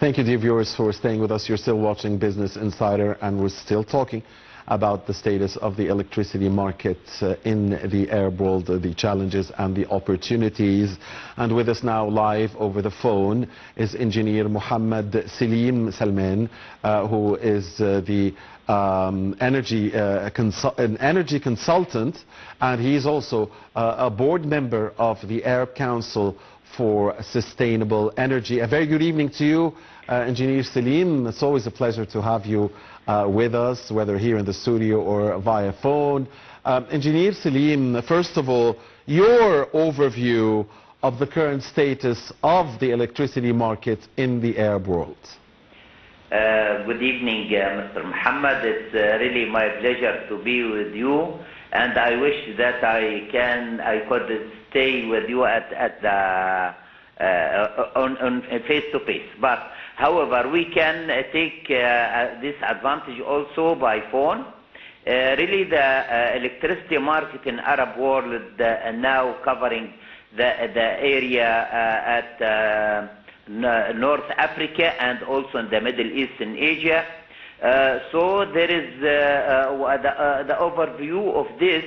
Thank you, dear viewers, for staying with us. You're still watching Business Insider, and we're still talking about the status of the electricity market in the Arab world, the challenges and the opportunities. And with us now live over the phone is engineer Mohamed Selim, who is the an energy consultant, and he's also a board member of the Arab Council for Sustainable Energy. A very good evening to you, Engineer Selim. It's always a pleasure to have you with us, whether here in the studio or via phone. Engineer Selim, first of all, your overview of the current status of the electricity market in the Arab world. Good evening, Mr. Mohammed. It's really my pleasure to be with you, and I wish that I could stay with you at the on face to face. But however, we can take this advantage also by phone. Really, the electricity market in Arab world now covering the area at North Africa and also in the Middle East and Asia. So there is the overview of this,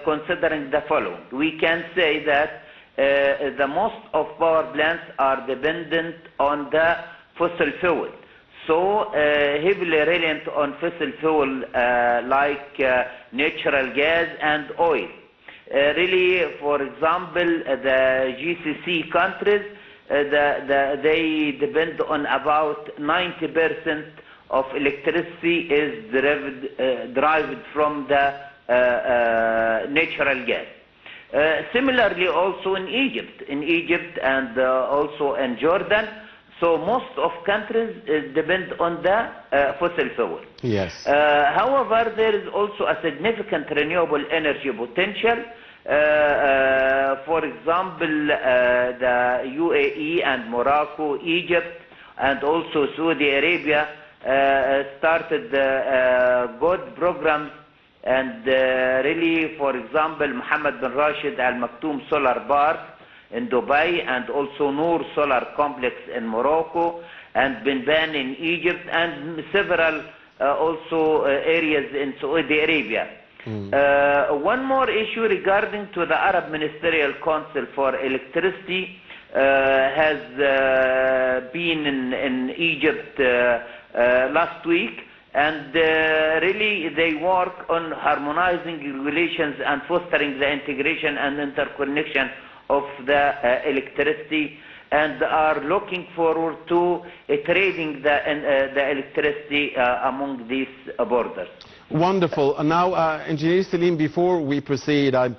considering the following. We can say that the most of power plants are dependent on the fossil fuel. So heavily reliant on fossil fuel like natural gas and oil. Really, for example, the GCC countries, they depend on about 90% of electricity is derived from the natural gas. Similarly, also in Egypt and also in Jordan. So most of countries depend on the fossil fuel. Yes. However, there is also a significant renewable energy potential. For example, the UAE and Morocco, Egypt, and also Saudi Arabia started good programs. And really, for example, Mohammed bin Rashid Al Maktoum Solar Park in Dubai, and also Noor Solar Complex in Morocco, and Bin Ban in Egypt, and several also areas in Saudi Arabia. One more issue regarding to the Arab Ministerial Council for Electricity has been in Egypt last week, and really they work on harmonizing regulations and fostering the integration and interconnection of the electricity, and are looking forward to trading the electricity among these borders. Wonderful. Now, Engineer Selim, before we proceed, I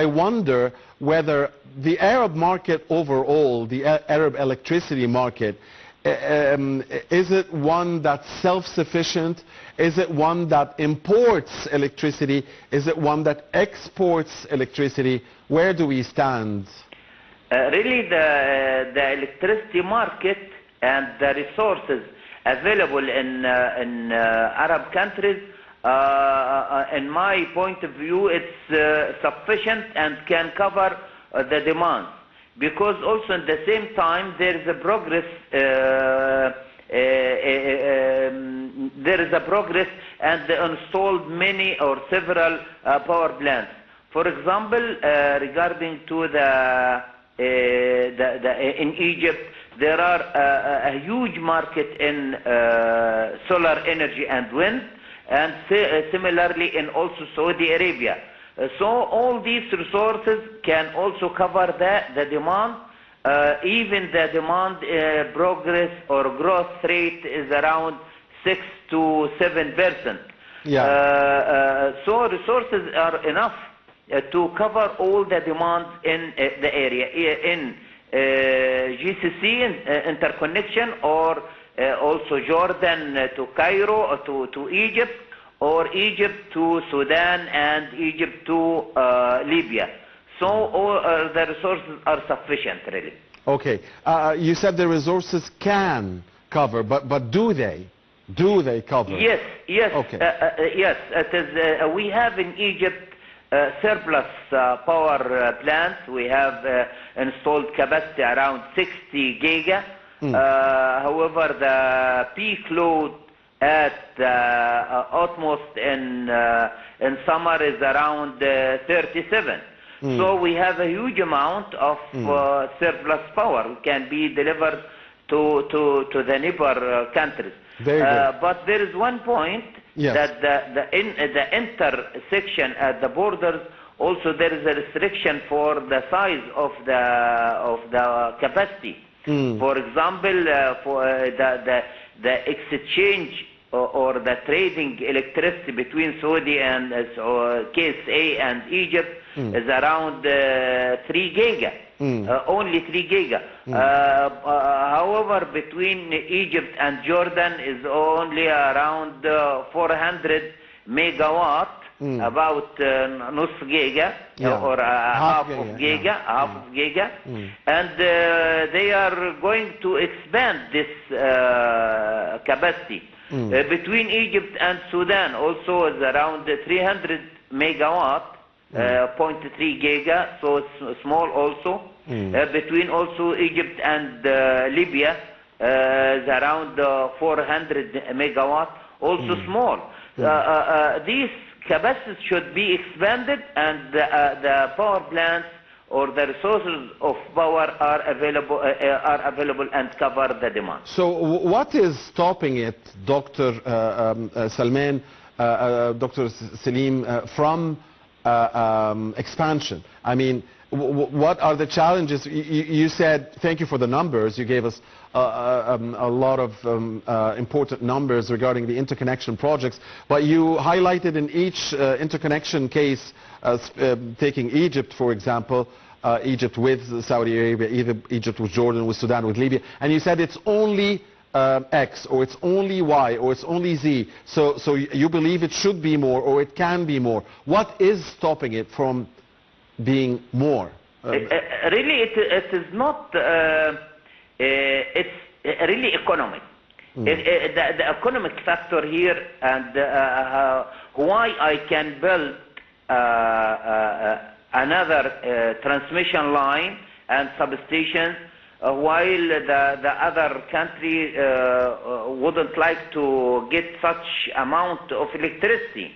wonder whether the Arab market overall, the Arab electricity market, is it one that's self-sufficient? Is it one that imports electricity? Is it one that exports electricity? Where do we stand? Really, the electricity market and the resources available in Arab countries, in my point of view, it's sufficient and can cover the demand. Because also at the same time there is a progress, and they installed many or several power plants. For example, regarding to in Egypt, there are a huge market in solar energy and wind, and similarly in also Saudi Arabia. So all these resources can also cover the demand. Even the demand progress or growth rate is around 6 to 7%. Yeah. So resources are enough to cover all the demands in the area, in GCC interconnection, or also Jordan to Cairo, or to Egypt, or Egypt to Sudan, and Egypt to Libya. So all the resources are sufficient, really. Okay. You said the resources can cover, but do they? Do they cover? Yes, yes. Okay. Yes, it is. We have in Egypt surplus power plants. We have installed capacity around 60 giga. However, the peak load at utmost in summer is around 37. So we have a huge amount of surplus power can be delivered to the neighbor countries. But there is one point, that the intersection at the borders, also there is a restriction for the size of the capacity. For example, for the exchange or the trading electricity between Saudi and KSA and Egypt is around 3 giga. Only 3 giga. However, between Egypt and Jordan is only around 400 megawatt, about nus giga, or half of giga, and they are going to expand this capacity. Between Egypt and Sudan also is around 300 megawatt, 0.3 giga, so it's small also. Between also Egypt and Libya is around 400 megawatt, also small. These capacities should be expanded, and the power plants or the resources of power are available and cover the demand. So what is stopping it, Dr. Salman, Dr. Selim, from expansion? I mean, what are the challenges? You said, thank you for the numbers, you gave us a lot of important numbers regarding the interconnection projects, but you highlighted in each interconnection case, taking Egypt for example, Egypt with Saudi Arabia, either Egypt with Jordan, with Sudan, with Libya, and you said it's only X, or it's only Y, or it's only Z, so you believe it should be more, or it can be more. What is stopping it from being more? Really, it is not, it's really economic. The economic factor here, and why I can build another transmission line and substation, while the other country wouldn't like to get such amount of electricity.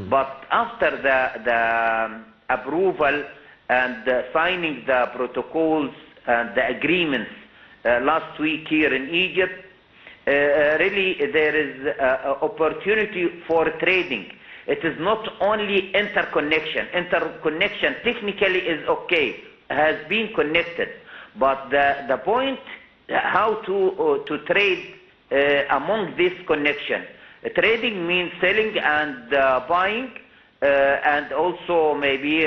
But after the approval and signing the protocols and the agreements last week here in Egypt, really there is opportunity for trading. It is not only interconnection. Interconnection technically is okay, has been connected, but the point how to trade among this connection. Trading means selling and buying, and also maybe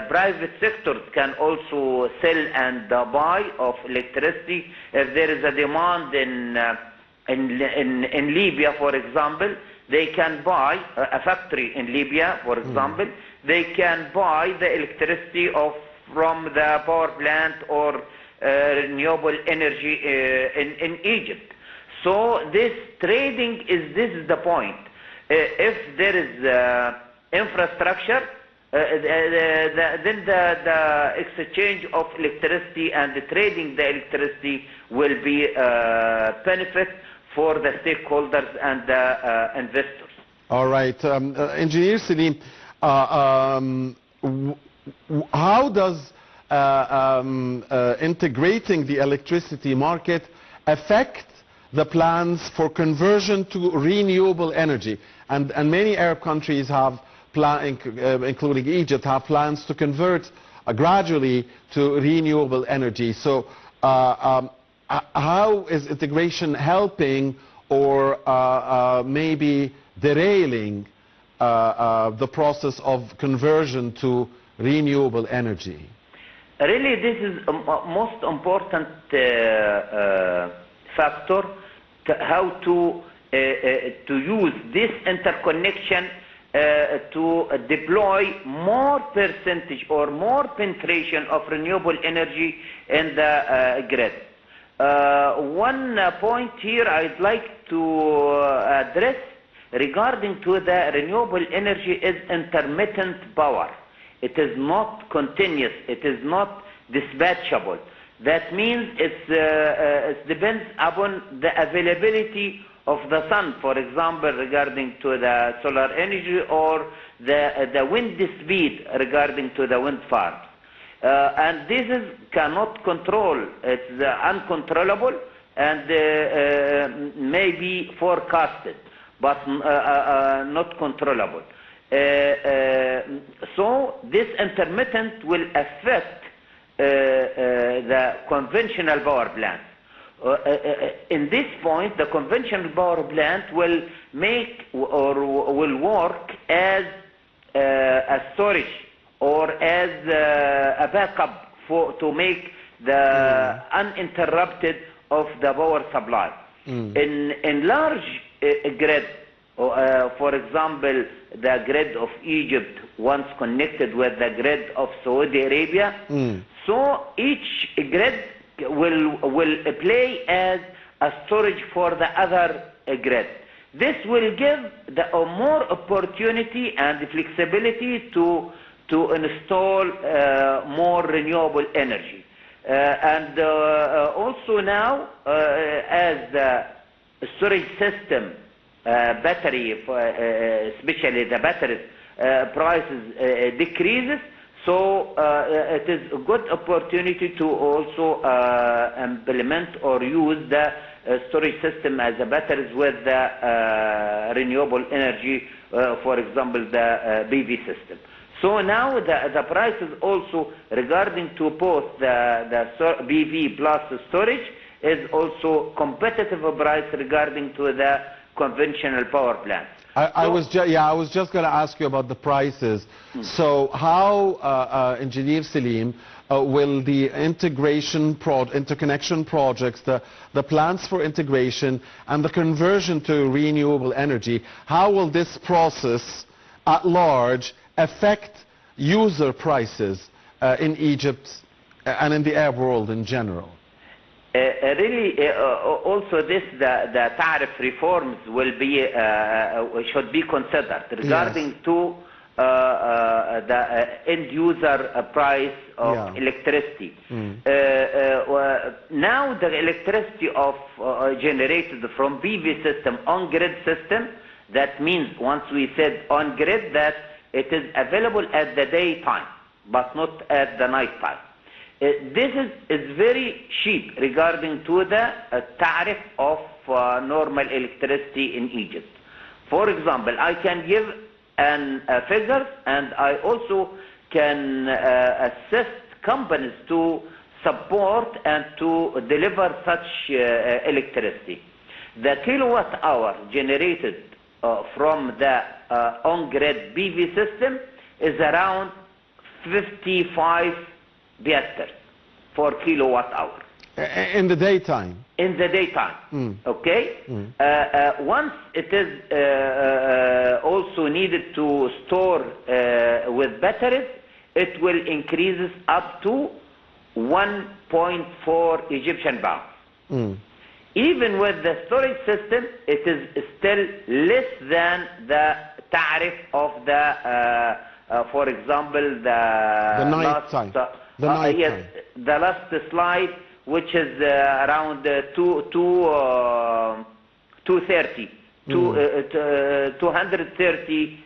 private sectors can also sell and buy of electricity. If there is a demand in Libya, for example, they can buy a factory in Libya, for example. They can buy the electricity from the power plant or renewable energy in Egypt. So this trading this is the point. If there is infrastructure, then the exchange of electricity and the trading the electricity will be benefit for the stakeholders and the investors. All right, Engineer Selim, how does integrating the electricity market affect the plans for conversion to renewable energy? And many Arab countries have, including Egypt, have plans to convert gradually to renewable energy. So how is integration helping or maybe derailing the process of conversion to renewable energy? Really, this is a most important factor, how to use this interconnection to deploy more percentage or more penetration of renewable energy in the grid. One point here I'd like to address regarding to the renewable energy is intermittent power. It is not continuous, it is not dispatchable. That means it depends upon the availability of the sun, for example, regarding to the solar energy, or the wind speed regarding to the wind farms. And this is cannot control, it's uncontrollable, and may be forecasted, but not controllable. So this intermittent will affect the conventional power plant. In this point, the conventional power plant will make or will work as a storage or as a backup to make the uninterrupted of the power supply. In large grid, for example, the grid of Egypt once connected with the grid of Saudi Arabia, so each grid will play as a storage for the other grid. This will give more opportunity and flexibility to install more renewable energy. And also now, as the storage system, battery, especially the batteries prices decreases, so it is a good opportunity to also implement or use the storage system as a batteries with the renewable energy, for example, the PV system. So now the prices also regarding to both the PV plus the storage is also competitive price regarding to the conventional power plants. I was just going to ask you about the prices. So how, Engineer Selim, will the interconnection projects, the plans for integration and the conversion to renewable energy, how will this process at large affect user prices in Egypt and in the Arab world in general? Really, also the tariff reforms will be should be considered regarding to the end user price of electricity. Now the electricity of generated from PV system on grid system. That means once we said on grid that it is available at the daytime, but not at the night time. This is very cheap regarding to the tariff of normal electricity in Egypt. For example, I can give figures, and I also can assist companies to support and to deliver such electricity. The kilowatt hour generated from the on-grid PV system is around 55 piasters for kilowatt hour. In the daytime? In the daytime, okay? Once it is also needed to store with batteries, it will increase up to 1.4 Egyptian pounds. Even with the storage system, it is still less than the tariff of the, for example, the night time. Yes, the last slide, which is around 230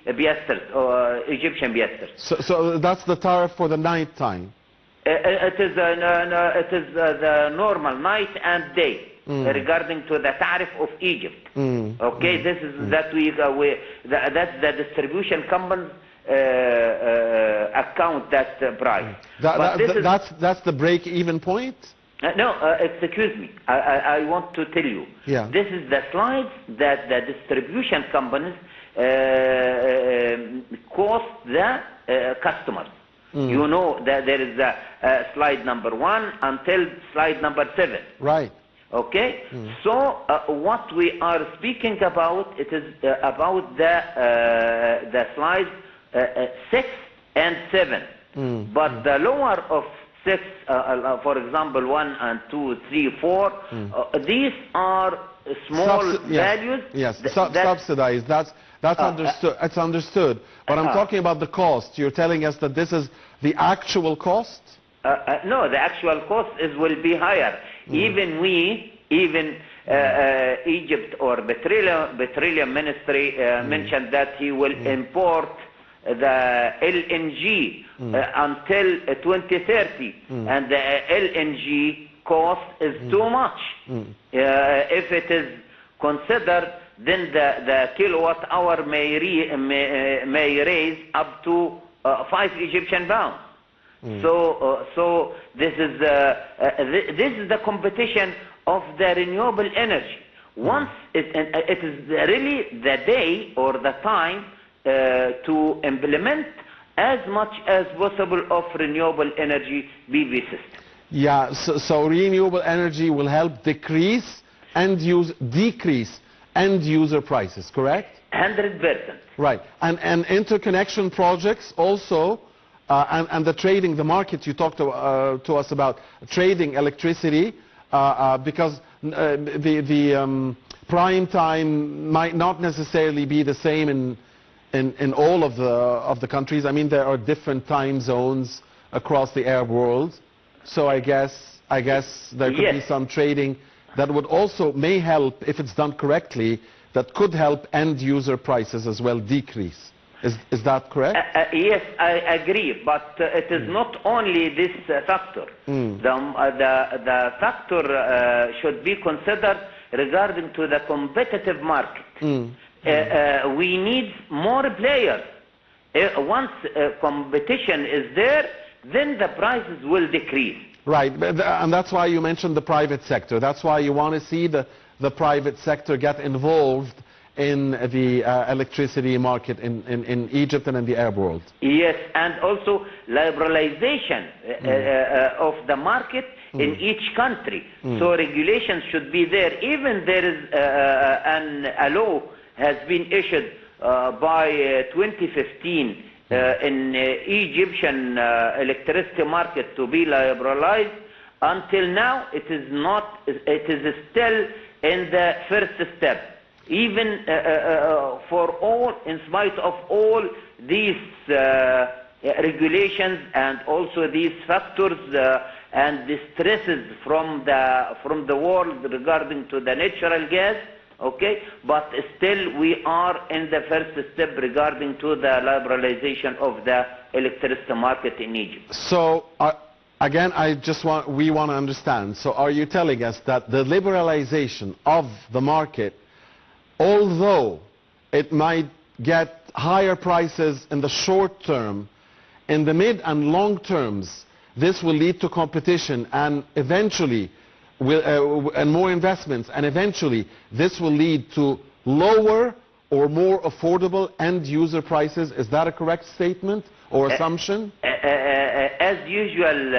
piasters, Egyptian piasters. So that's the tariff for the night time? It is the normal night and day. Regarding to the tariff of Egypt, okay, this is that's the distribution companies account that price. That's the break-even point. No, excuse me. I want to tell you. Yeah. This is the slides that the distribution companies cost the customers. You know that there is a slide number 1 until slide number 7. Right. Okay, so what we are speaking about, it is about the slides 6 and 7. But the lower of 6, for example, 1 and 2, 3, 4, these are small values. Yes, subsidized. That's understood. It's understood. But I'm talking about the cost. You're telling us that this is the actual cost? No, the actual cost will be higher. Even Egypt or Petroleum Ministry mentioned that he will import the LNG until 2030, and the LNG cost is too much. If it is considered, then the kilowatt hour may raise up to 5 Egyptian pounds. So this is the competition of the renewable energy. Once it is really the day or the time to implement as much as possible of renewable energy PV system. Yeah, so renewable energy will help decrease decrease end user prices, correct? 100%. Right, and interconnection projects also, and the trading, the market you talked to us about, trading electricity, because the prime time might not necessarily be the same in all of the countries. I mean, there are different time zones across the Arab world, so I guess there could be some trading that would also may help, if it's done correctly, that could help end user prices as well decrease. Is that correct? Yes, I agree, but it is not only this factor. The factor should be considered regarding to the competitive market. We need more players. Once competition is there, then the prices will decrease. Right, and that's why you mentioned the private sector. That's why you want to see the private sector get involved in the electricity market in Egypt and in the Arab world. Yes, and also liberalization of the market in each country. So regulations should be there. Even there is a law has been issued by 2015 in Egyptian electricity market to be liberalized. Until now, it is not. It is still in the first step. Even for all, in spite of all these regulations and also these factors and the stresses from the world regarding to the natural gas, okay, but still we are in the first step regarding to the liberalization of the electricity market in Egypt. So again, we want to understand. So are you telling us that the liberalization of the market, although it might get higher prices in the short term, in the mid and long terms, this will lead to competition and eventually and more investments, and eventually this will lead to lower or more affordable end user prices? Is that a correct statement or assumption? As usual,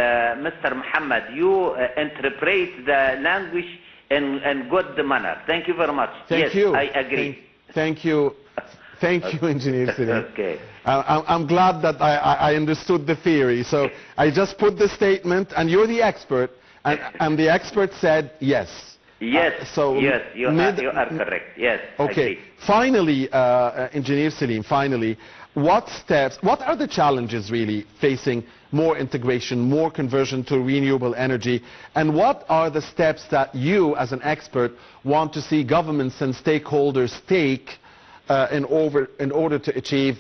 Mr. Mohamed, you interpret the language in good manner. Thank you very much. Thank you. I agree. Thank you. Thank you, Engineer Selim. Okay. I'm glad that I understood the theory. So I just put the statement, and you're the expert, and the expert said yes. Yes, yes, you are correct. Yes. Okay. Finally, Engineer Selim, what are the challenges really facing more integration, more conversion to renewable energy, and what are the steps that you, as an expert, want to see governments and stakeholders take in order to achieve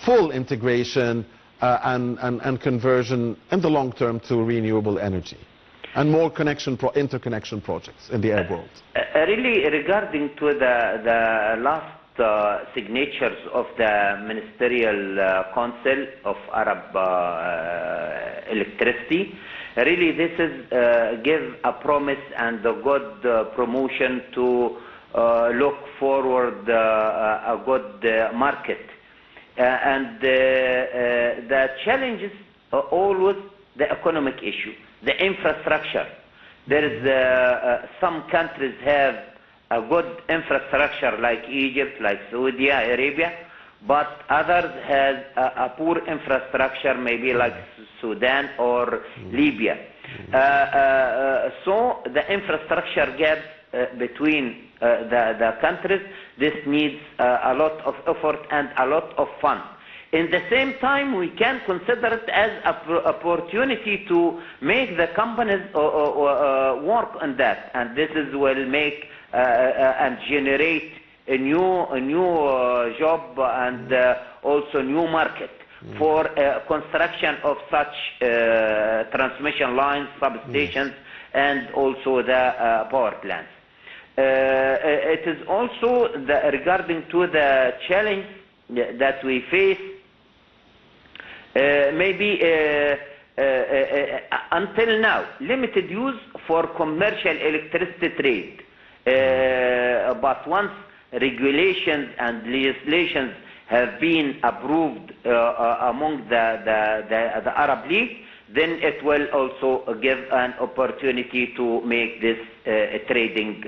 full integration and conversion in the long term to renewable energy and more interconnection projects in the Arab world? Really, regarding to the last signatures of the Ministerial Council of Arab Electricity, really this is give a promise and a good promotion to look forward a good market. And the challenges are always the economic issue, the infrastructure. There is some countries have a good infrastructure like Egypt, like Saudi Arabia, but others has a poor infrastructure, maybe like Sudan or Libya. So the infrastructure gap between the countries, this needs a lot of effort and a lot of fun. In the same time, we can consider it as an opportunity to make the companies work on that, and this will make and generate a new job and also new market for construction of such transmission lines, substations, and also the power plants. It is also regarding to the challenge that we face. Maybe until now, limited use for commercial electricity trade. But once regulations and legislations have been approved among the Arab League, then it will also give an opportunity to make this trading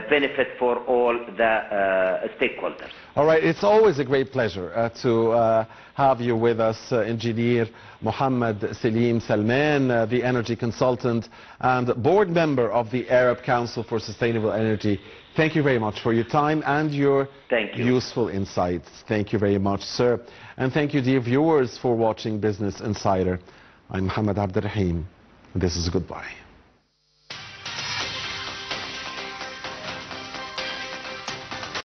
benefit for all the stakeholders. All right, it's always a great pleasure to have you with us, Engineer Mohamed Selim Salman, the energy consultant and board member of the Arab Council for Sustainable Energy. Thank you very much for your time and your useful insights. Thank you very much, sir. And thank you, dear viewers, for watching Business Insider. I'm Mohamed Abdelrahim. This is goodbye.